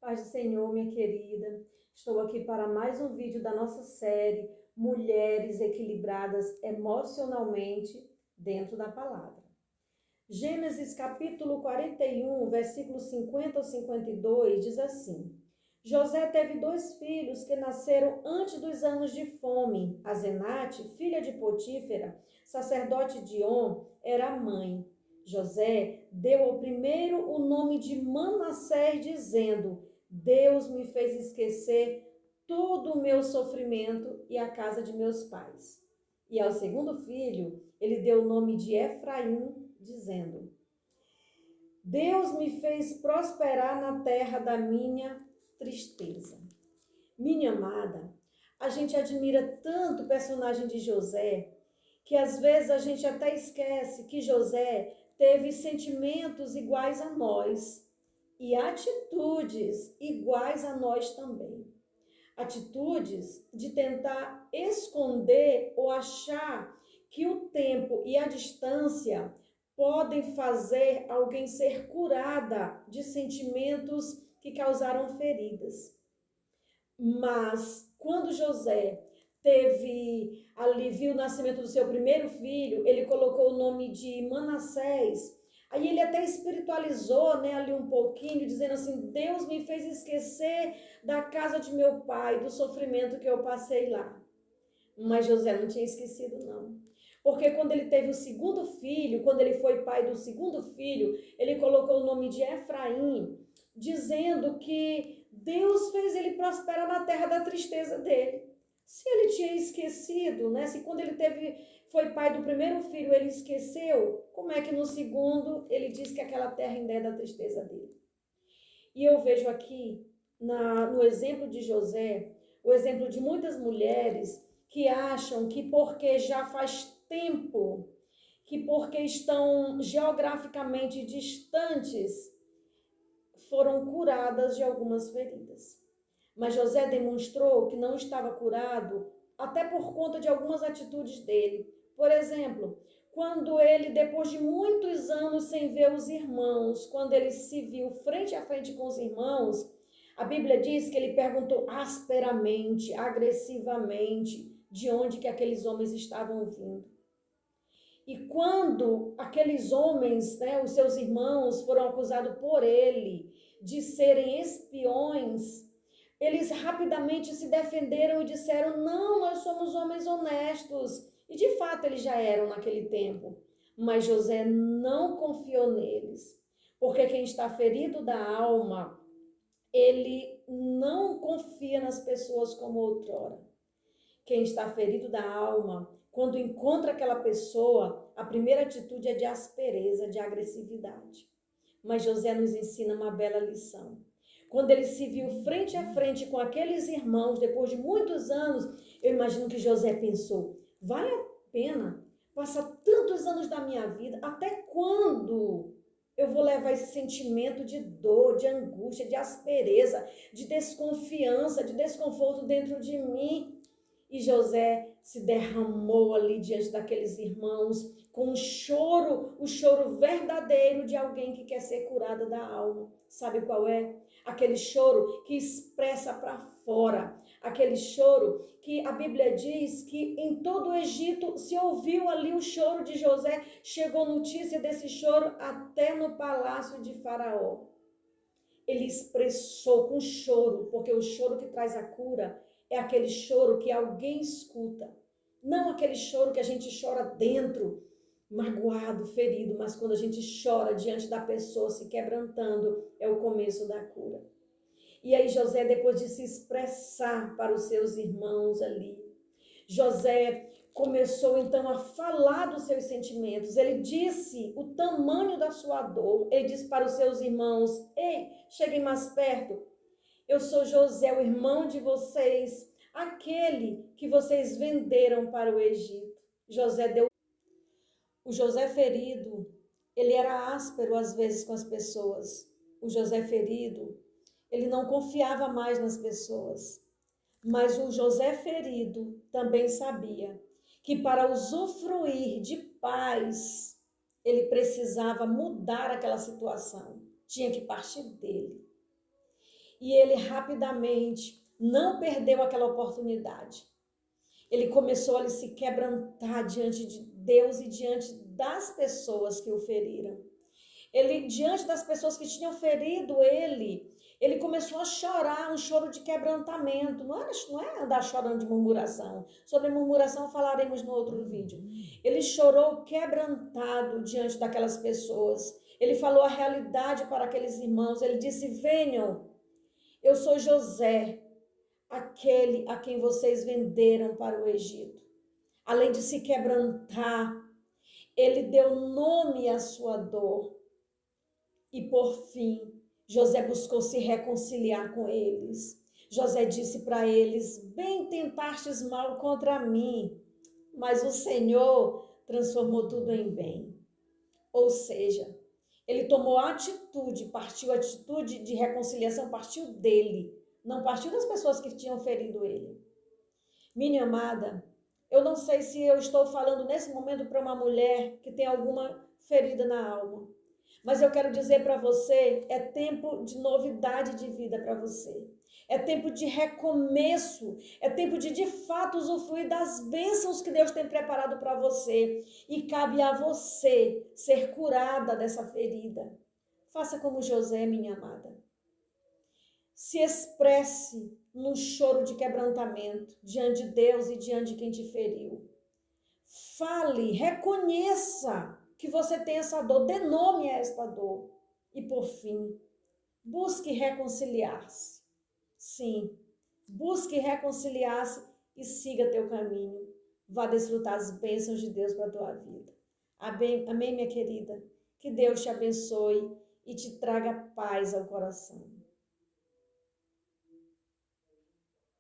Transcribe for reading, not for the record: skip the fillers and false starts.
Paz do Senhor, minha querida. Estou aqui para mais um vídeo da nossa série Mulheres Equilibradas Emocionalmente dentro da Palavra. Gênesis capítulo 41, versículos 50 ao 52 diz assim: José teve 2 filhos que nasceram antes dos anos de fome. Asenate, filha de Potífera, sacerdote de On, era a mãe. José deu ao primeiro o nome de Manassés, dizendo: Deus me fez esquecer todo o meu sofrimento e a casa de meus pais. E ao segundo filho, ele deu o nome de Efraim, dizendo: Deus me fez prosperar na terra da minha tristeza. Minha amada, a gente admira tanto o personagem de José, que às vezes a gente até esquece que José teve sentimentos iguais a nós e atitudes iguais a nós também. Atitudes de tentar esconder ou achar que o tempo e a distância podem fazer alguém ser curada de sentimentos que causaram feridas. Mas quando José viu o nascimento do seu primeiro filho, ele colocou o nome de Manassés. Aí ele até espiritualizou, né, ali um pouquinho, dizendo assim: Deus me fez esquecer da casa de meu pai, do sofrimento que eu passei lá. Mas José não tinha esquecido, não. Porque quando ele teve o segundo filho, quando ele foi pai do segundo filho, ele colocou o nome de Efraim, dizendo que Deus fez ele prosperar na terra da tristeza dele. Se ele tinha esquecido, né? Se quando ele foi pai do primeiro filho, ele esqueceu, como é que no segundo ele diz que aquela terra ainda é da tristeza dele? E eu vejo aqui, no exemplo de José, o exemplo de muitas mulheres que acham que porque já faz tempo, que porque estão geograficamente distantes, foram curadas de algumas feridas. Mas José demonstrou que não estava curado até por conta de algumas atitudes dele. Por exemplo, quando ele, depois de muitos anos sem ver os irmãos, quando ele se viu frente a frente com os irmãos, a Bíblia diz que ele perguntou asperamente, agressivamente, de onde que aqueles homens estavam vindo. E quando aqueles homens, né, os seus irmãos, foram acusados por ele de serem espiões, eles rapidamente se defenderam e disseram: não, nós somos homens honestos. E de fato eles já eram naquele tempo. Mas José não confiou neles. Porque quem está ferido da alma, ele não confia nas pessoas como outrora. Quem está ferido da alma, quando encontra aquela pessoa, a primeira atitude é de aspereza, de agressividade. Mas José nos ensina uma bela lição. Quando ele se viu frente a frente com aqueles irmãos, depois de muitos anos, eu imagino que José pensou: vale a pena passar tantos anos da minha vida? Até quando eu vou levar esse sentimento de dor, de angústia, de aspereza, de desconfiança, de desconforto dentro de mim? E José se derramou ali diante daqueles irmãos com um choro, o choro verdadeiro de alguém que quer ser curada da alma. Sabe qual é? Aquele choro que expressa para fora, aquele choro que a Bíblia diz que em todo o Egito se ouviu ali o choro de José, chegou notícia desse choro até no palácio de Faraó. Ele expressou com choro, porque o choro que traz a cura é aquele choro que alguém escuta. Não aquele choro que a gente chora dentro, magoado, ferido, mas quando a gente chora diante da pessoa, se quebrantando, é o começo da cura. E aí José, depois de se expressar para os seus irmãos ali, José começou então a falar dos seus sentimentos. Ele disse o tamanho da sua dor. Ele disse para os seus irmãos: ei, cheguem mais perto. Eu sou José, o irmão de vocês, aquele que vocês venderam para o Egito. O José ferido, ele era áspero às vezes com as pessoas. O José ferido, ele não confiava mais nas pessoas. Mas o José ferido também sabia que para usufruir de paz, ele precisava mudar aquela situação. Tinha que partir dele. E ele rapidamente não perdeu aquela oportunidade. Ele começou a se quebrantar diante de Deus e diante das pessoas que o feriram. Ele, diante das pessoas que tinham ferido ele começou a chorar, um choro de quebrantamento. Não é andar chorando de murmuração. Sobre murmuração falaremos no outro vídeo. Ele chorou quebrantado diante daquelas pessoas. Ele falou a realidade para aqueles irmãos. Ele disse: venham, eu sou José, aquele a quem vocês venderam para o Egito. Além de se quebrantar, ele deu nome à sua dor. E por fim, José buscou se reconciliar com eles. José disse para eles: bem tentastes mal contra mim, mas o Senhor transformou tudo em bem. Ou seja, ele tomou atitude, partiu atitude de reconciliação, partiu dele, não partiu das pessoas que tinham ferido ele. Minha amada, eu não sei se eu estou falando nesse momento para uma mulher que tem alguma ferida na alma, mas eu quero dizer para você, é tempo de novidade de vida para você. É tempo de recomeço, é tempo de fato usufruir das bênçãos que Deus tem preparado para você. E cabe a você ser curada dessa ferida. Faça como José, minha amada. Se expresse num choro de quebrantamento diante de Deus e diante de quem te feriu. Fale, reconheça que você tem essa dor, dê nome a esta dor. E por fim, busque reconciliar-se. Sim, busque reconciliar-se e siga teu caminho. Vá desfrutar as bênçãos de Deus para a tua vida. Amém, minha querida? Que Deus te abençoe e te traga paz ao coração.